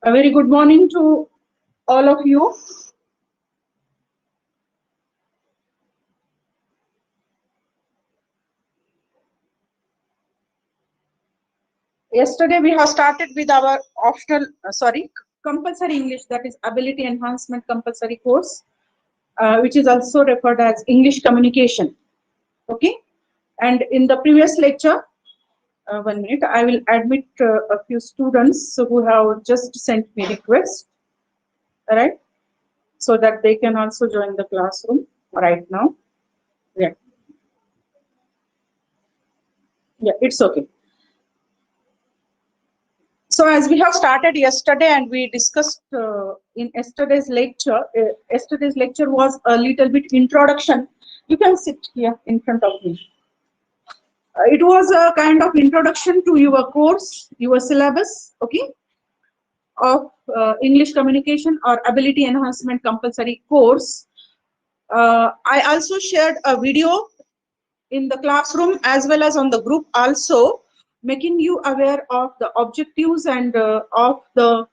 A very good morning to all of you. Yesterday we have started with our compulsory English, that is ability enhancement compulsory course, which is also referred as English communication. Okay, and in the previous lecture, 1 minute, I will admit a few students who have just sent me request, all right, so that they can also join the classroom right now. Yeah, it's okay. So as we have started yesterday and we discussed in yesterday's lecture was a little bit introduction. You can sit here in front of me. It was a kind of introduction to your course, your syllabus, okay, of English communication or ability enhancement compulsory course. I also shared a video in the classroom as well as on the group also, making you aware of the objectives and of the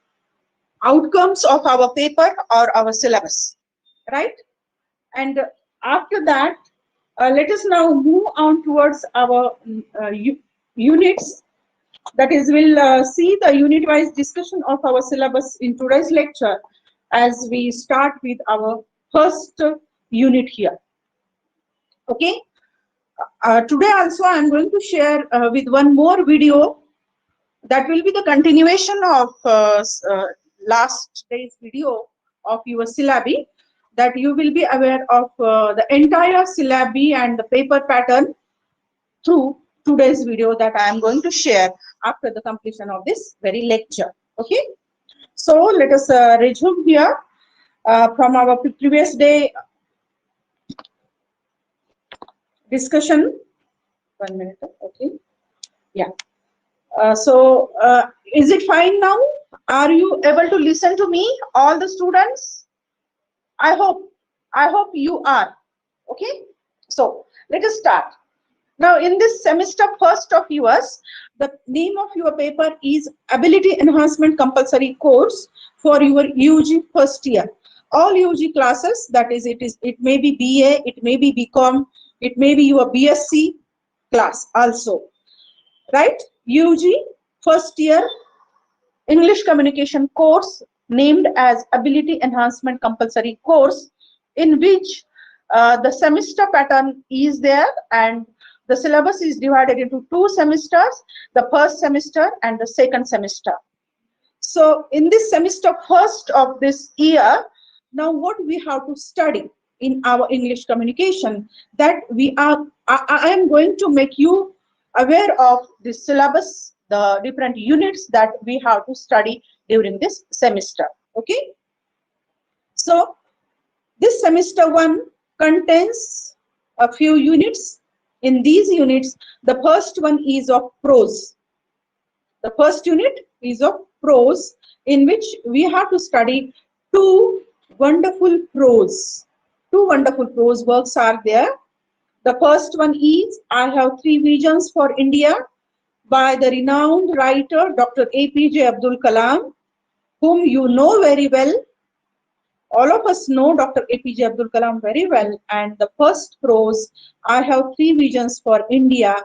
outcomes of our paper or our syllabus, right? And after that, let us now move on towards our units. That is, we'll see the unit-wise discussion of our syllabus in today's lecture as we start with our first unit here. Okay. Today also I am going to share with one more video that will be the continuation of last day's video of your syllabi, that you will be aware of the entire syllabi and the paper pattern through today's video that I am going to share after the completion of this very lecture. Okay, so let us resume here from our previous day discussion. 1 minute. Okay, yeah. Is it fine now? Are you able to listen to me, all the students? I hope you are. Okay. So let us start. Now, in this semester first of yours, the name of your paper is Ability Enhancement Compulsory Course for your UG first year. All UG classes, that is, it may be BA, it may be BCom, it may be your BSc class also, right? UG first year English communication course named as Ability Enhancement Compulsory Course, in which the semester pattern is there and the syllabus is divided into 2 semesters, the first semester and the second semester. So in this semester first of this year, now what we have to study in our English communication, that I am going to make you aware of the syllabus, the different units that we have to study during this semester. Okay, so this semester 1 contains a few units. In these units, the first one is of prose. The first unit is of prose, in which we have to study 2 wonderful prose. 2 wonderful prose works are there. The first one is I Have 3 Visions for India by the renowned writer Dr. APJ Abdul Kalam, whom you know very well. All of us know Dr. APJ Abdul Kalam very well, and the first prose, I Have 3 Visions for India,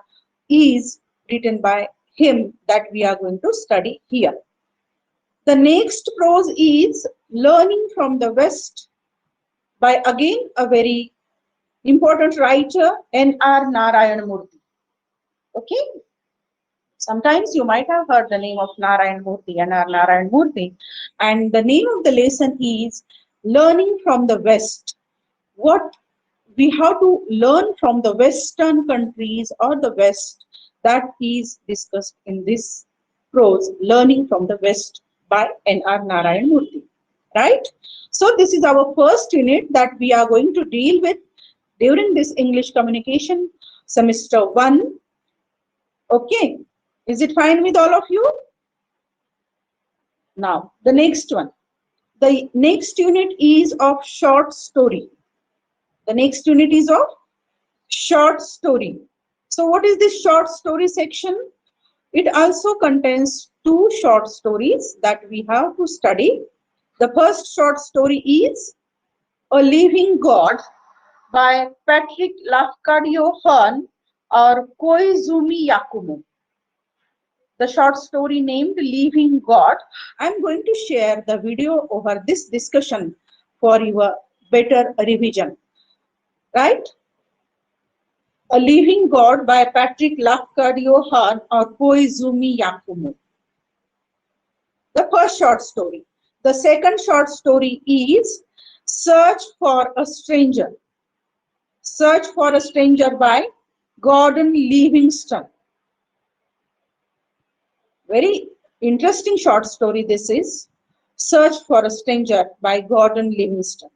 is written by him, that we are going to study here. The next prose is Learning from the West by again a very important writer, N.R. Narayan Murthy. Okay, sometimes you might have heard the name of Narayan Murthy, N.R. Narayan Murthy, and the name of the lesson is Learning from the West. What we have to learn from the Western countries or the West, that is discussed in this prose, Learning from the West by N.R. Narayan Murthy, right? So this is our first unit that we are going to deal with during this English communication semester 1. Okay, is it fine with all of you? Now, the next one. The next unit is of short story. The next unit is of short story. So what is this short story section? It also contains two short stories that we have to study. The first short story is A Living God by Patrick Lafcadio Hearn or Koizumi Yakumo. The short story named Living God. I'm going to share the video over this discussion for your better revision. Right? A Living God by Patrick Lafcadio Hearn or Koizumi Yakumo. The first short story. The second short story is Search for a Stranger. Search for a Stranger by Gordon Livingston. Very interesting short story this is. Search for a Stranger by Gordon Livingston.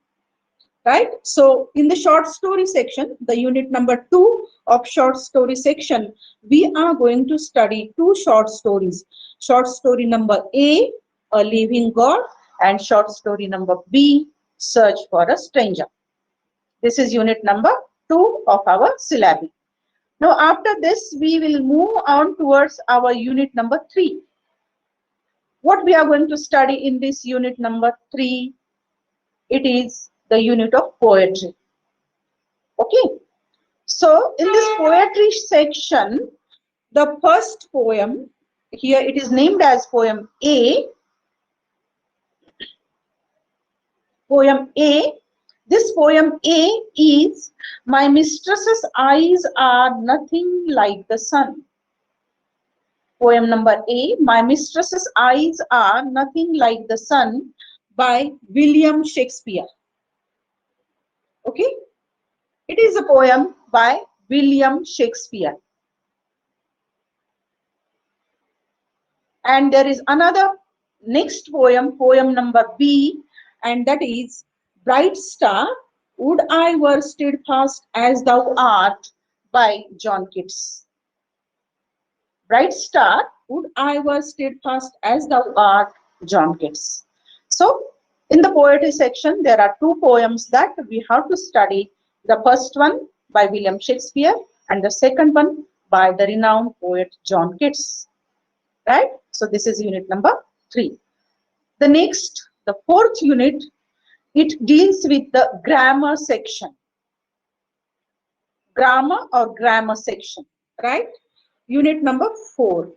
Right? So in the short story section, the unit number 2 of short story section, we are going to study two short stories. Short story number A, A Living God, and short story number B, Search for a Stranger. This is unit number 2 of our syllabi. Now after this, we will move on towards our unit number 3. What we are going to study in this unit number 3, it is the unit of poetry. Okay. So in this poetry section, the first poem, here it is named as poem A. Poem A. This poem A is My Mistress's Eyes Are Nothing Like the Sun. Poem number A, My Mistress's Eyes Are Nothing Like the Sun by William Shakespeare. Okay. It is a poem by William Shakespeare. And there is another next poem, poem number B, and that is Bright Star, Would I Were Steadfast as Thou Art by John Keats. Bright Star, Would I Were Steadfast as Thou Art, John Keats. So, in the poetry section, there are two poems that we have to study. The first one by William Shakespeare and the second one by the renowned poet John Keats. Right? So this is unit number 3. The next, the fourth unit, it deals with the grammar section. Grammar or grammar section. Right? Unit number 4.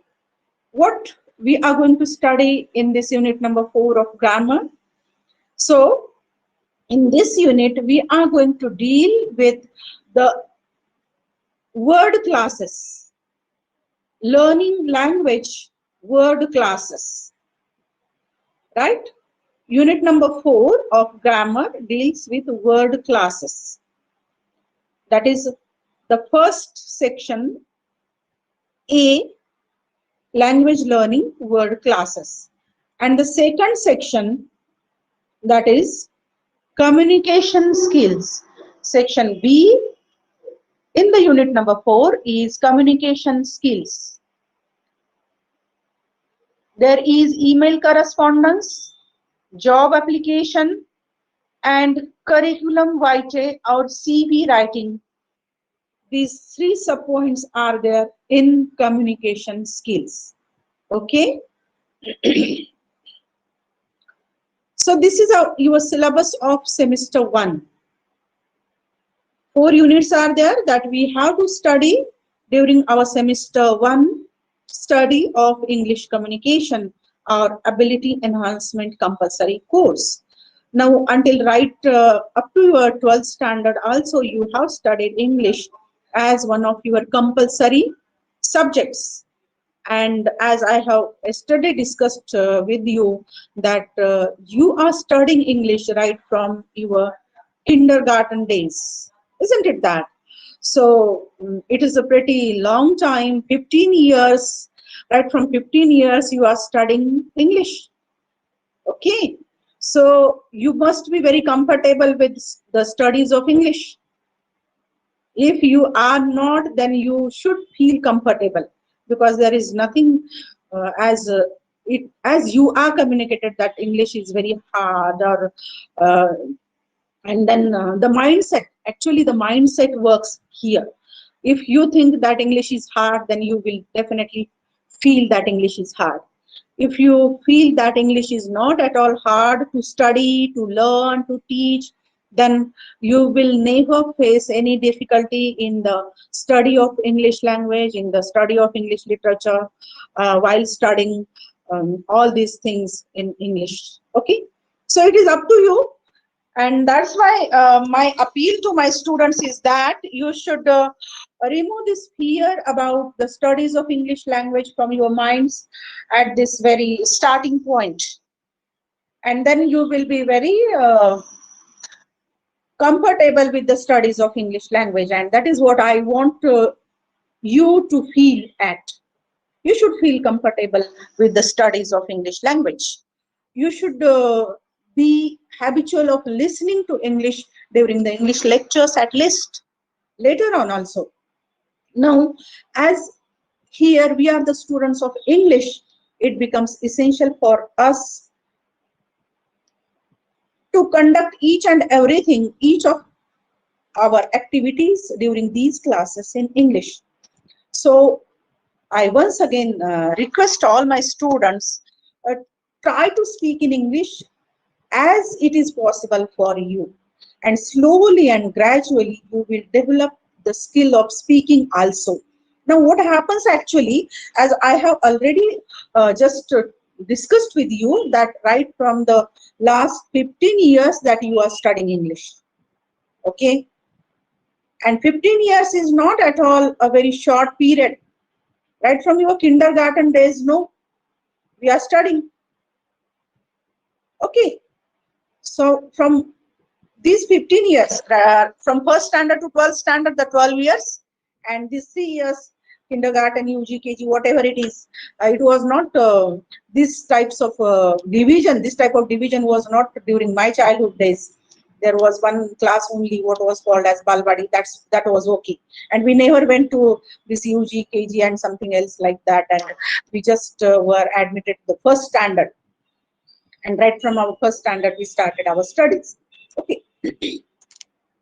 What we are going to study in this unit number 4 of grammar? So, in this unit, we are going to deal with the word classes, learning language word classes, right? Unit number 4 of grammar deals with word classes. That is the first section, A, language learning word classes. And the second section, that is communication skills. Section B in the unit number 4 is communication skills. There is email correspondence, job application, and curriculum vitae or CV writing. These 3 subpoints are there in communication skills. Okay. So this is your syllabus of semester 1. 4 units are there that we have to study during our semester 1 study of English communication or ability enhancement compulsory course. Now until up to your 12th standard also you have studied English as one of your compulsory subjects. And as I have yesterday discussed with you that you are studying English right from your kindergarten days, isn't it that? So it is a pretty long time, 15 years, right from 15 years you are studying English. Okay, so you must be very comfortable with the studies of English. If you are not, then you should feel comfortable, because there is nothing as you are communicated that English is very hard, or and then the mindset, actually the mindset works here. If you think that English is hard, then you will definitely feel that English is hard. If you feel that English is not at all hard to study, to learn, to teach, then you will never face any difficulty in the study of English language, in the study of English literature, while studying all these things in English. Okay, so it is up to you, and that's why my appeal to my students is that you should remove this fear about the studies of English language from your minds at this very starting point, and then you will be very comfortable with the studies of English language, and that is what I want you to feel at. You should feel comfortable with the studies of English language. You should be habitual of listening to English during the English lectures at least, later on also. Now, as here we are the students of English, it becomes essential for us to conduct each and everything, each of our activities during these classes in English. So I once again request all my students, try to speak in English as it is possible for you, and slowly and gradually you will develop the skill of speaking also. Now what happens actually, as I have already just discussed with you, that right from the last 15 years that you are studying English, okay, and 15 years is not at all a very short period. Right from your kindergarten days, no, we are studying. Okay, so from these 15 years, from first standard to 12th standard, the 12 years, and these 3 years, kindergarten, UG, KG, whatever it is, it was not this types of division. This type of division was not during my childhood days. There was one class only, what was called as Balbadi. That was okay, and we never went to this UG, KG, and something else like that. And we just were admitted to the first standard, and right from our first standard, we started our studies. Okay.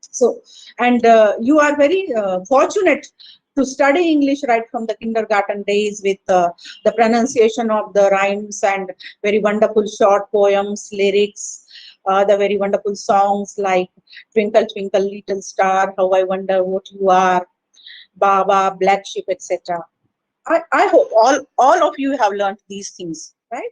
So, and you are very fortunate to study English right from the kindergarten days with the pronunciation of the rhymes and very wonderful short poems, lyrics, the very wonderful songs like Twinkle, Twinkle, Little Star, How I Wonder What You Are, Baba, Black Sheep, etc. I hope all of you have learned these things, right?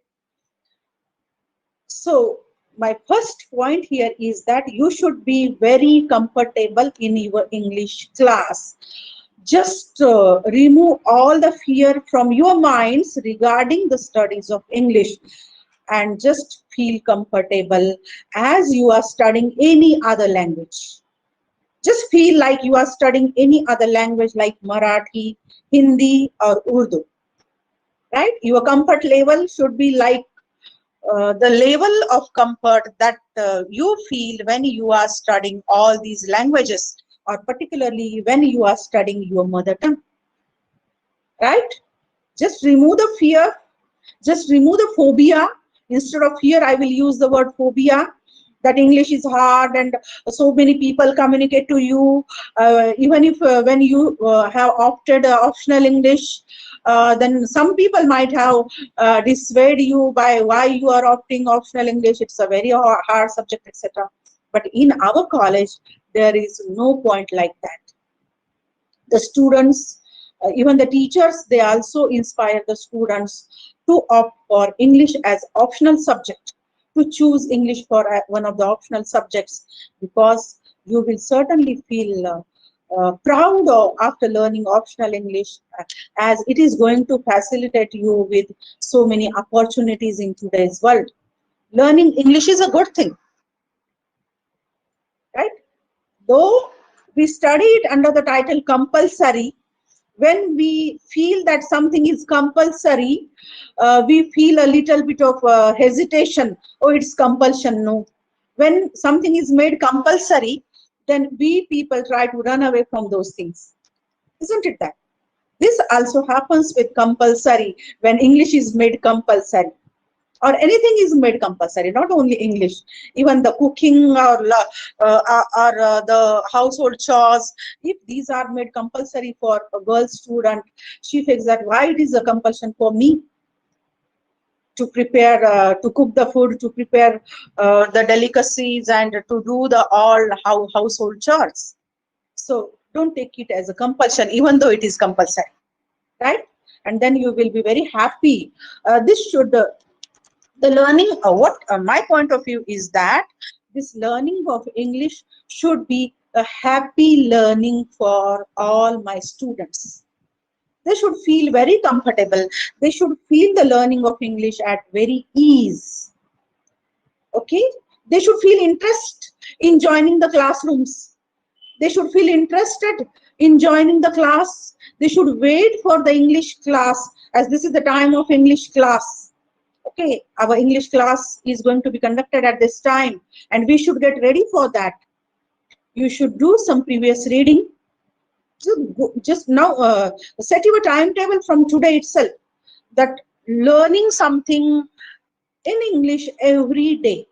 So my first point here is that you should be very comfortable in your English class. Just remove all the fear from your minds regarding the studies of English, and just feel comfortable as you are studying any other language. Just feel like you are studying any other language like Marathi, Hindi, or Urdu, right? Your comfort level should be like the level of comfort that you feel when you are studying all these languages, or particularly when you are studying your mother tongue, right? Just remove the fear, just remove the phobia. Instead of fear, I will use the word phobia, that English is hard and so many people communicate to you. Even if when you have opted optional English, then some people might have dissuade you by why you are opting optional English. It's a very hard subject, etc. But in our college, there is no point like that. The students, even the teachers, they also inspire the students to opt for English as optional subject, to choose English for one of the optional subjects, because you will certainly feel proud of after learning optional English, as it is going to facilitate you with so many opportunities in today's world. Learning English is a good thing, right? Though we study it under the title compulsory, when we feel that something is compulsory, we feel a little bit of hesitation. Oh, it's compulsion. No. When something is made compulsory, then we people try to run away from those things. Isn't it that? This also happens with compulsory, when English is made compulsory, or anything is made compulsory, not only English, even the cooking or the household chores, if these are made compulsory for a girl student, she feels that why it is a compulsion for me. to prepare, to cook the food, to prepare the delicacies, and to do the all household chores. So don't take it as a compulsion, even though it is compulsory, right? And then you will be very happy. This should, the learning, what my point of view is that this learning of English should be a happy learning for all my students. They should feel very comfortable. They should feel the learning of English at very ease. Okay? They should feel interest in joining the classrooms. They should feel interested in joining the class. They should wait for the English class, as this is the time of English class. Okay, our English class is going to be conducted at this time, and we should get ready for that. You should do some previous reading. Just now, set your timetable from today itself, that learning something in English every day,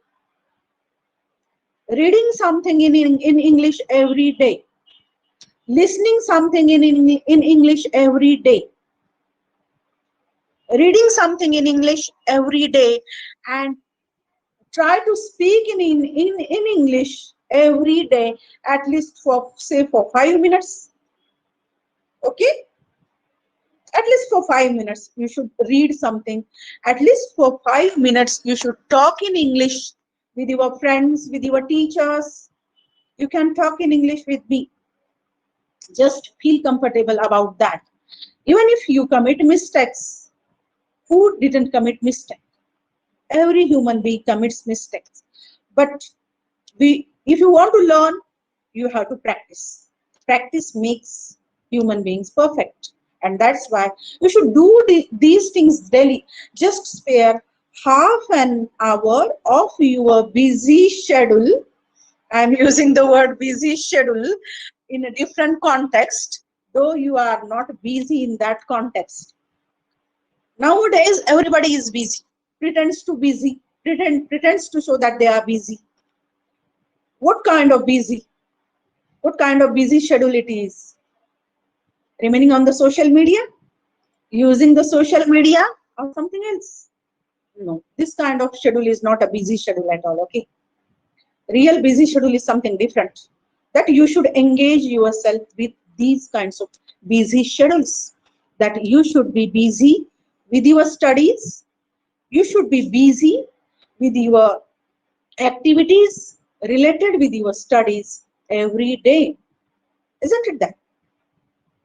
reading something in English every day, listening something in English every day, reading something in English every day, and try to speak in English every day, at least for, say, for 5 minutes. Okay? At least for 5 minutes, you should read something. At least for 5 minutes, you should talk in English with your friends, with your teachers. You can talk in English with me. Just feel comfortable about that. Even if you commit mistakes, who didn't commit mistakes? Every human being commits mistakes. But if you want to learn, you have to practice. Practice makes human beings perfect. And that's why you should do these things daily. Just spare half an hour of your busy schedule. I'm using the word busy schedule in a different context, though you are not busy in that context. Nowadays, everybody is busy, pretends to show that they are busy. What kind of busy? What kind of busy schedule it is? Remaining on the social media? Using the social media, or something else? No, this kind of schedule is not a busy schedule at all, okay? Real busy schedule is something different. That you should engage yourself with these kinds of busy schedules. That you should be busy with your studies. You should be busy with your activities related with your studies every day. Isn't it that?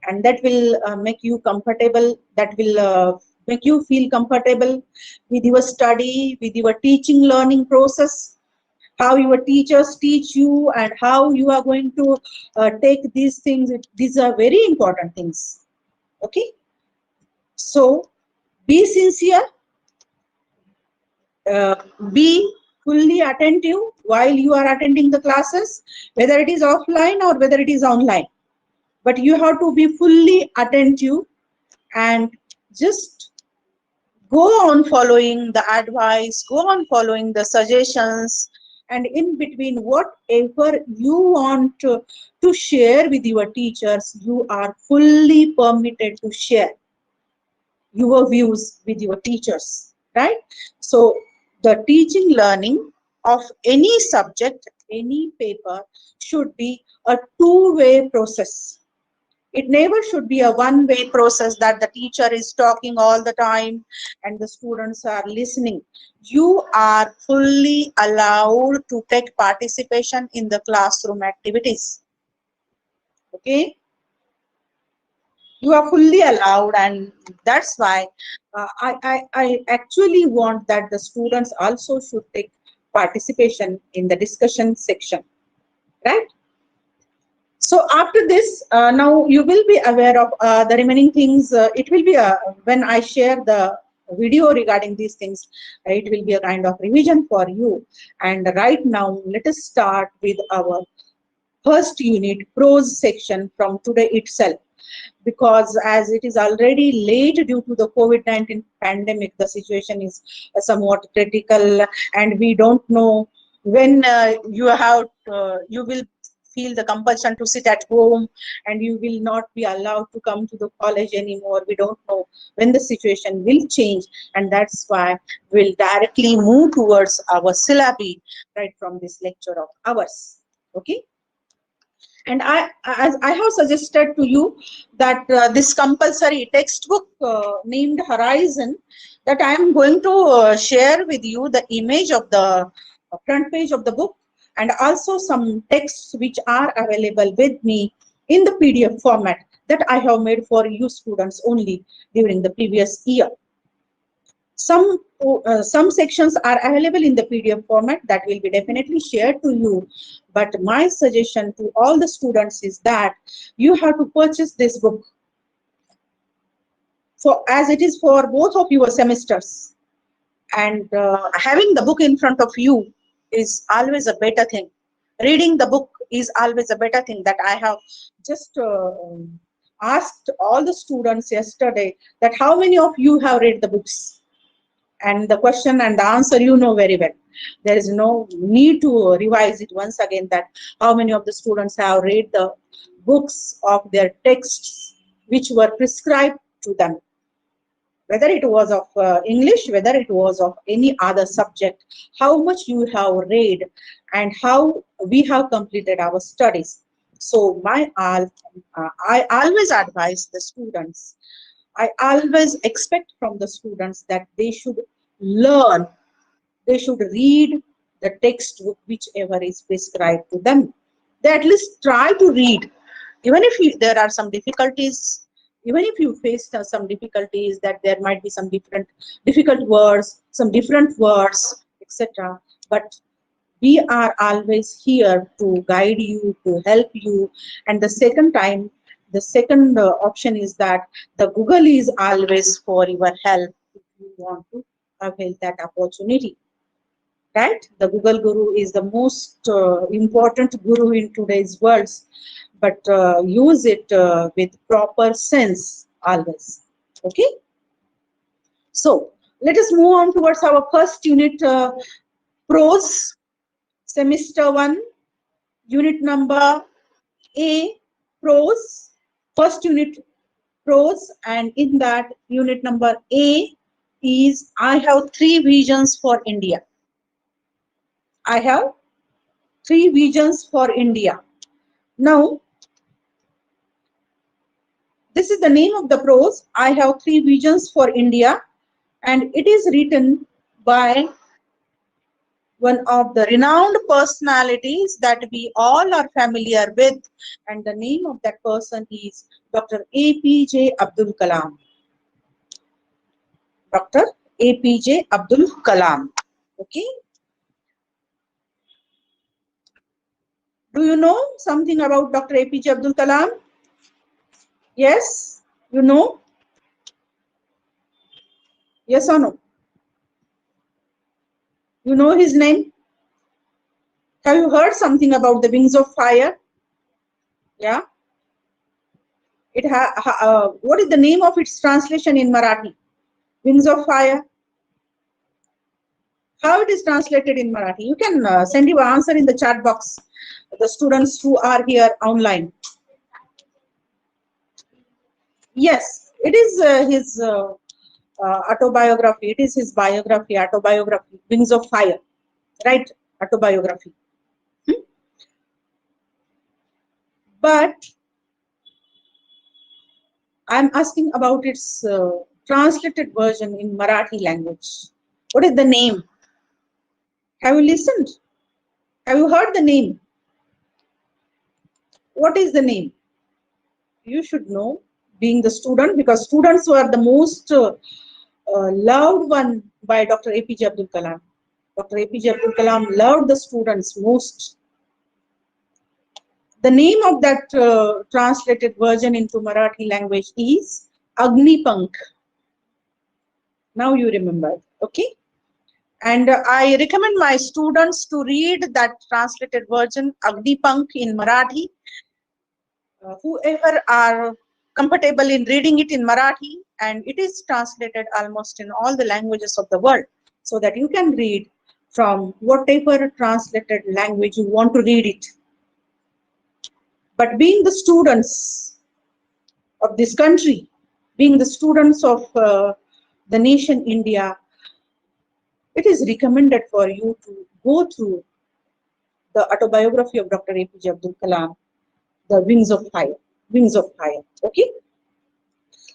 And that will make you comfortable. That will make you feel comfortable with your study, with your teaching learning process, how your teachers teach you, and how you are going to take these things. These are very important things. Okay? So, be sincere, be fully attentive while you are attending the classes, whether it is offline or whether it is online. But you have to be fully attentive and just go on following the advice, go on following the suggestions, and in between, whatever you want to share with your teachers, you are fully permitted to share your views with your teachers, right? So the teaching learning of any subject, any paper should be a two-way process. It never should be a one-way process that the teacher is talking all the time and the students are listening. You are fully allowed to take participation in the classroom activities. Okay? You are fully allowed, and that's why I actually want that the students also should take participation in the discussion section, right? So after this, now you will be aware of the remaining things. It will be when I share the video regarding these things, it will be a kind of revision for you. And right now, let us start with our first unit, prose section, from today itself. Because as it is already late due to the COVID-19 pandemic, the situation is somewhat critical, and we don't know when you will feel the compulsion to sit at home and you will not be allowed to come to the college anymore. We don't know when the situation will change, and that's why we'll directly move towards our syllabi right from this lecture of ours. Okay. And as I have suggested to you that this compulsory textbook named Horizon, that I am going to share with you the image of the front page of the book, and also some texts which are available with me in the PDF format that I have made for you students only during the previous year. Some sections are available in the PDF format that will be definitely shared to you. But my suggestion to all the students is that you have to purchase this book, as it is for both of your semesters. And having the book in front of you is always a better thing. Reading the book is always a better thing. That I have just asked all the students yesterday that how many of you have read the books? And the question and the answer you know very well. There is no need to revise it once again, that how many of the students have read the books of their texts which were prescribed to them, whether it was of English, whether it was of any other subject, how much you have read and how we have completed our studies. So I always advise the students, I always expect from the students that they should learn, they should read the textbook whichever is prescribed to them. They at least try to read, even if there are some difficulties, even if you face some difficulties, that there might be some difficult words, some different words, etc. But we are always here to guide you, to help you. And the second option is that the Google is always for your help if you want to avail that opportunity. Right? The Google Guru is the most important guru in today's world, but use it with proper sense always. Okay? So let us move on towards our first unit, prose, semester 1, unit number A, prose, first unit prose, and in that unit number A is I have 3 visions for India. I have 3 visions for India. Now, this is the name of the prose, I have 3 visions for India, and it is written by one of the renowned personalities that we all are familiar with, and the name of that person is Dr. APJ Abdul Kalam. Dr. APJ Abdul Kalam. Okay. Do you know something about Dr. APJ Abdul Kalam? Yes? You know? Yes or no? You know his name? Have you heard something about the wings of fire? Yeah. What is the name of its translation in Marathi? Wings of fire. How it is translated in Marathi? You can send your answer in the chat box. The students who are here online. Yes, it is his autobiography. It is his biography, autobiography, Wings of Fire, right? Autobiography. But I'm asking about its translated version in Marathi language. What is the name? Have you listened? Have you heard the name? What is the name? You should know, being the student, because students were the most loved one by Dr. APJ Abdul Kalam. Dr. APJ Abdul Kalam loved the students most. The name of that translated version into Marathi language is Agnipank. Now you remember, okay? And I recommend my students to read that translated version, Agnipank, in Marathi. Whoever are comfortable in reading it in Marathi, and it is translated almost in all the languages of the world, so that you can read from whatever translated language you want to read it. But being the students of this country, being the students of the nation India, it is recommended for you to go through the autobiography of Dr. APJ Abdul Kalam, The Wings of Fire. Wings of Fire. Okay.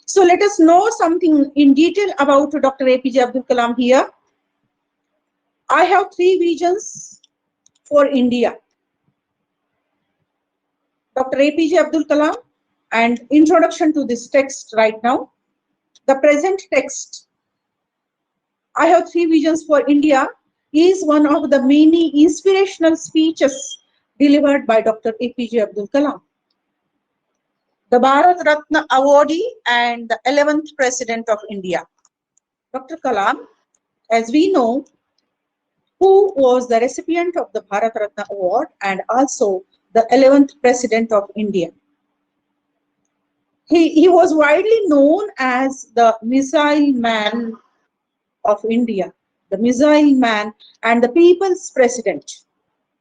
So let us know something in detail about Dr. APJ Abdul Kalam here. I have 3 visions for India. Dr. APJ Abdul Kalam, and introduction to this text right now. The present text, I have 3 visions for India, is one of the many inspirational speeches delivered by Dr. APJ Abdul Kalam, the Bharat Ratna awardee and the 11th President of India. Dr. Kalam, as we know, who was the recipient of the Bharat Ratna award and also the 11th President of India. He was widely known as the Missile Man of India, the Missile Man and the People's President.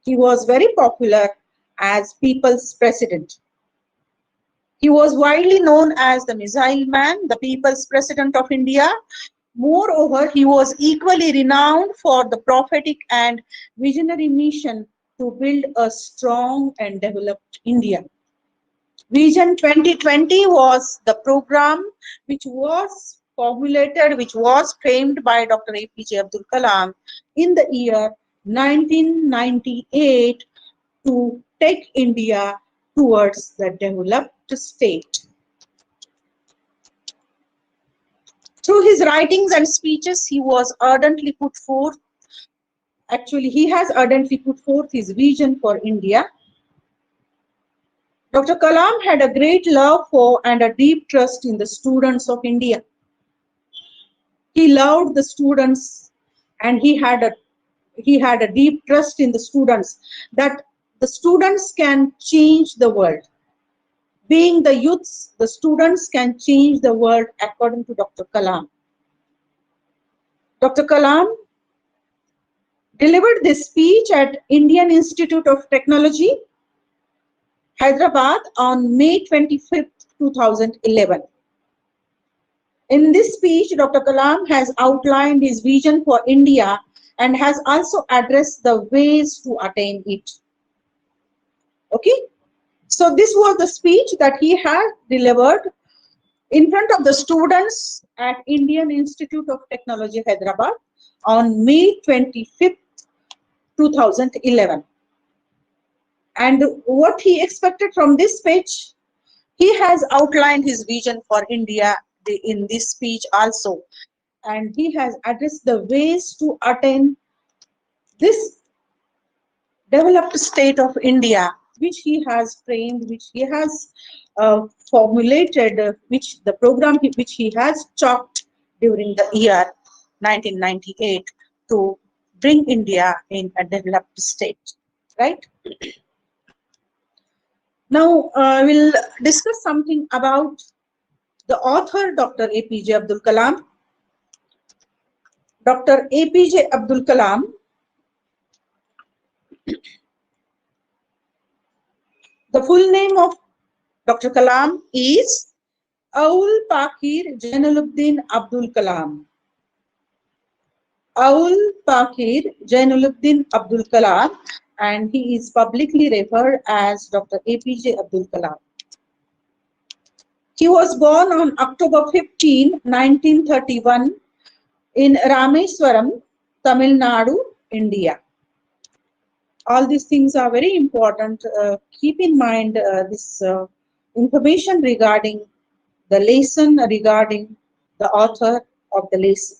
He was very popular as People's President. He was widely known as the Missile Man, the People's President of India. Moreover, he was equally renowned for the prophetic and visionary mission to build a strong and developed India. Vision 2020 was the program which was formulated, which was framed by Dr. APJ Abdul Kalam in the year 1998 to take India towards the developed state. Through his writings and speeches, he was ardently put forth, actually he has ardently put forth his vision for India. Dr. Kalam had a great love for and a deep trust in the students of India. He loved the students and he had a deep trust in the students, that the students can change the world. Being the youths, the students can change the world according to Dr. Kalam. Dr. Kalam delivered this speech at Indian Institute of Technology, Hyderabad on May 25th, 2011. In this speech, Dr. Kalam has outlined his vision for India and has also addressed the ways to attain it. Okay, so this was the speech that he had delivered in front of the students at Indian Institute of Technology, Hyderabad on May 25th, 2011. And what he expected from this speech, he has outlined his vision for India in this speech also. And he has addressed the ways to attain this developed state of India, which he has framed, which he has formulated, which the program which he has chalked during the year 1998 to bring India in a developed state, right? Now, we'll discuss something about the author, Dr. APJ Abdul Kalam. Dr. APJ Abdul Kalam the full name of Dr. Kalam is Aul Pakir Jainuluddin Abdul Kalam. Aul Pakir Jainuluddin Abdul Kalam, and he is publicly referred as Dr. APJ Abdul Kalam. He was born on October 15, 1931 in Rameswaram, Tamil Nadu, India. All these things are very important. Keep in mind this information regarding the lesson, regarding the author of the lesson.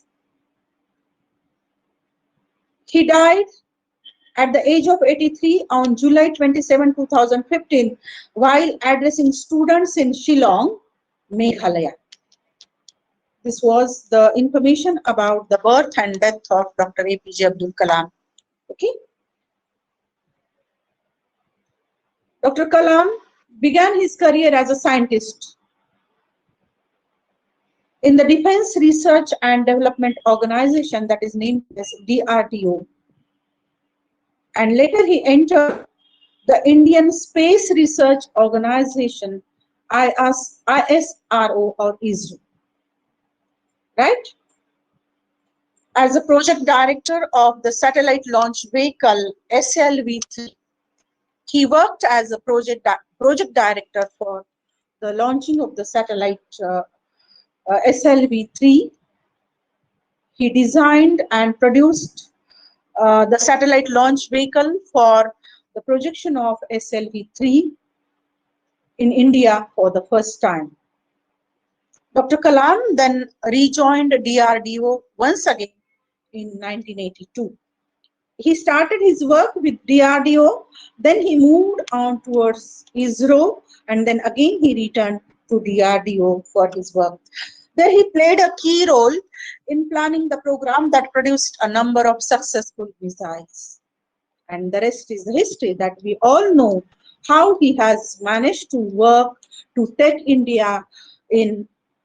He died at the age of 83 on July 27, 2015, while addressing students in Shillong, Meghalaya. This was the information about the birth and death of Dr. APJ Abdul Kalam. Okay. Dr. Kalam began his career as a scientist in the Defense Research and Development Organization, that is named as DRDO. And later he entered the Indian Space Research Organization, ISRO or ISRO, right? As a project director of the satellite launch vehicle SLV-3. He worked as a project director for the launching of the satellite SLV-3. He designed and produced the satellite launch vehicle for the projection of SLV-3 in India for the first time. Dr. Kalam then rejoined DRDO once again in 1982. He started his work with DRDO, then he moved on towards ISRO, and then again he returned to DRDO for his work. There he played a key role in planning the program that produced a number of successful missiles. And the rest is history, that we all know how he has managed to work to take India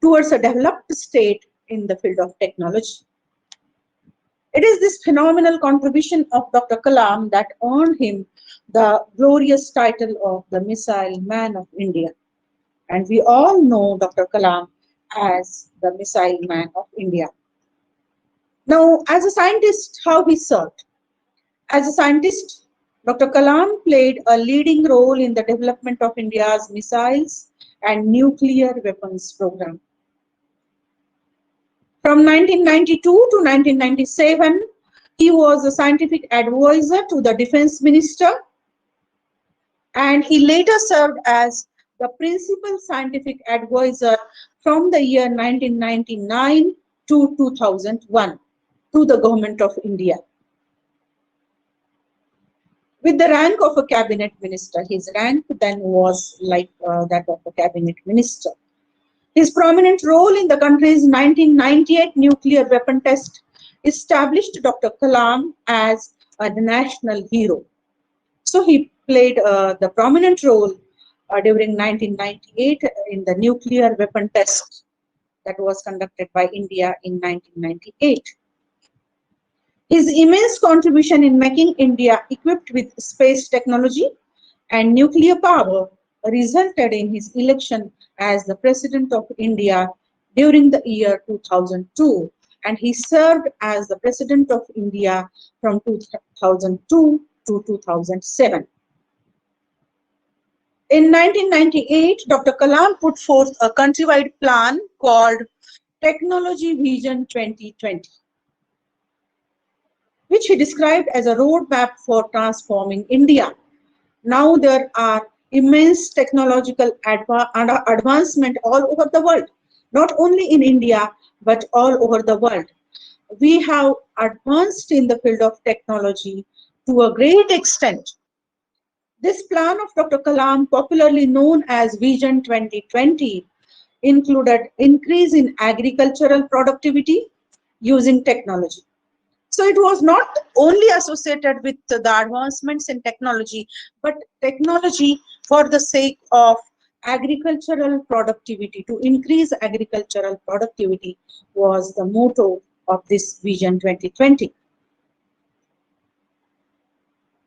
towards a developed state in the field of technology. It is this phenomenal contribution of Dr. Kalam that earned him the glorious title of the Missile Man of India. And we all know Dr. Kalam as the Missile Man of India. Now, as a scientist, how he served. As a scientist, Dr. Kalam played a leading role in the development of India's missiles and nuclear weapons program. From 1992 to 1997, he was a scientific advisor to the Defense Minister, and he later served as the principal scientific advisor from the year 1999 to 2001 to the Government of India. With the rank of a cabinet minister, his rank then was like that of a cabinet minister. His prominent role in the country's 1998 nuclear weapon test established Dr. Kalam as a national hero. So he played the prominent role during 1998 in the nuclear weapon test that was conducted by India in 1998. His immense contribution in making India equipped with space technology and nuclear power resulted in his election as the President of India during the year 2002, and he served as the President of India from 2002 to 2007. In 1998, Dr. Kalam put forth a countrywide plan called Technology Vision 2020, which he described as a roadmap for transforming India. Now there are immense technological advancement all over the world, not only in India, but all over the world. We have advanced in the field of technology to a great extent. This plan of Dr. Kalam, popularly known as Vision 2020, included increase in agricultural productivity using technology. So it was not only associated with the advancements in technology, but technology for the sake of agricultural productivity, to increase agricultural productivity was the motto of this Vision 2020.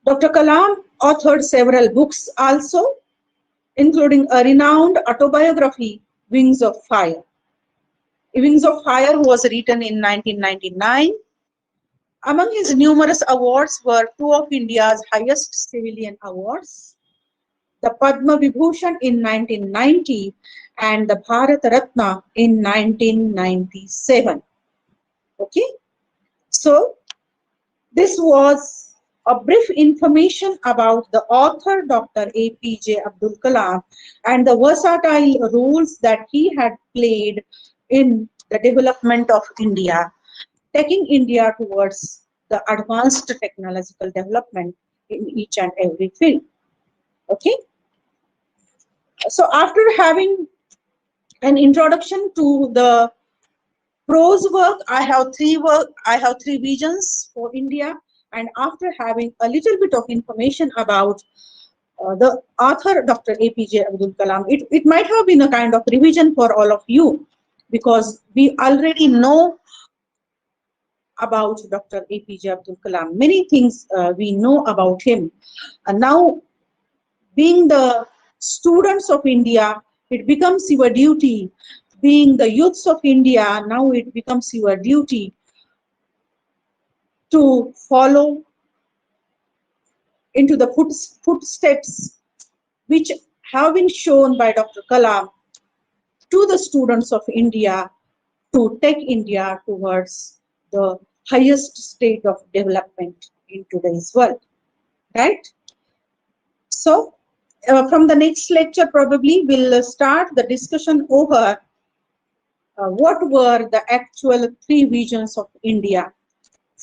Dr. Kalam authored several books also, including a renowned autobiography, Wings of Fire. Wings of Fire was written in 1999. Among his numerous awards were two of India's highest civilian awards, the Padma Vibhushan in 1990 and the Bharat Ratna in 1997. Okay, so this was a brief information about the author Dr. APJ Abdul Kalam and the versatile roles that he had played in the development of India, taking India towards the advanced technological development in each and every field. Okay. So after having an introduction to the prose work, I have three visions for India, and after having a little bit of information about the author Dr. APJ Abdul Kalam, it might have been a kind of revision for all of you, because we already know about Dr. APJ Abdul Kalam. Many things we know about him. And now Being the students of India, it becomes your duty. Being the youths of India, now it becomes your duty to follow into the footsteps which have been shown by Dr. Kalam to the students of India to take India towards the highest state of development in today's world, right? So, from the next lecture, probably we'll start the discussion over what were the actual three visions of India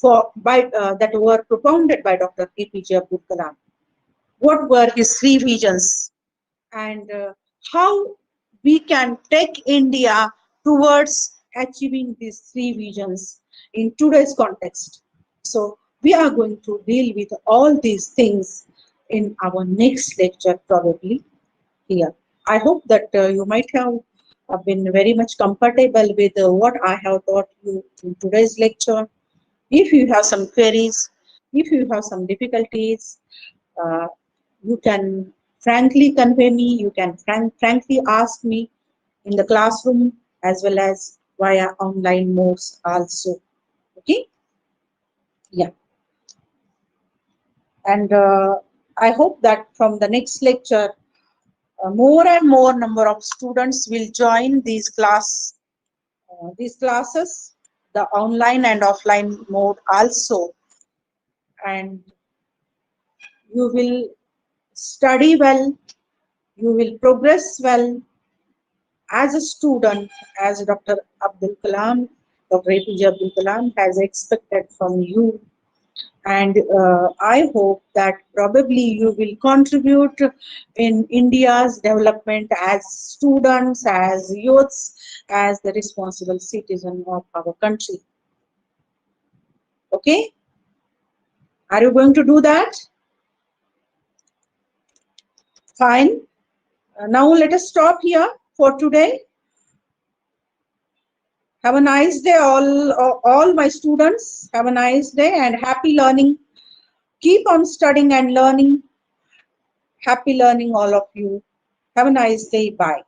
that were propounded by Dr. APJ Abdul Kalam. What were his three visions, and how we can take India towards achieving these three visions in today's context. So we are going to deal with all these things in our next lecture, probably here. I hope that you might have been very much comfortable with what I have taught you in today's lecture. If you have some queries, if you have some difficulties, uh, you can frankly convey me, you can frankly ask me in the classroom as well as via online modes also. Okay? Yeah. And I hope that from the next lecture, more and more number of students will join these classes, the online and offline mode also, and you will study well, you will progress well as a student, as Dr. Abdul Kalam, Dr. APJ Abdul Kalam has expected from you. And I hope that probably you will contribute in India's development as students, as youths, as the responsible citizen of our country. Okay? Are you going to do that? Fine. Now let us stop here for today. Have a nice day, all my students. Have a nice day and happy learning. Keep on studying and learning. Happy learning, all of you. Have a nice day. Bye.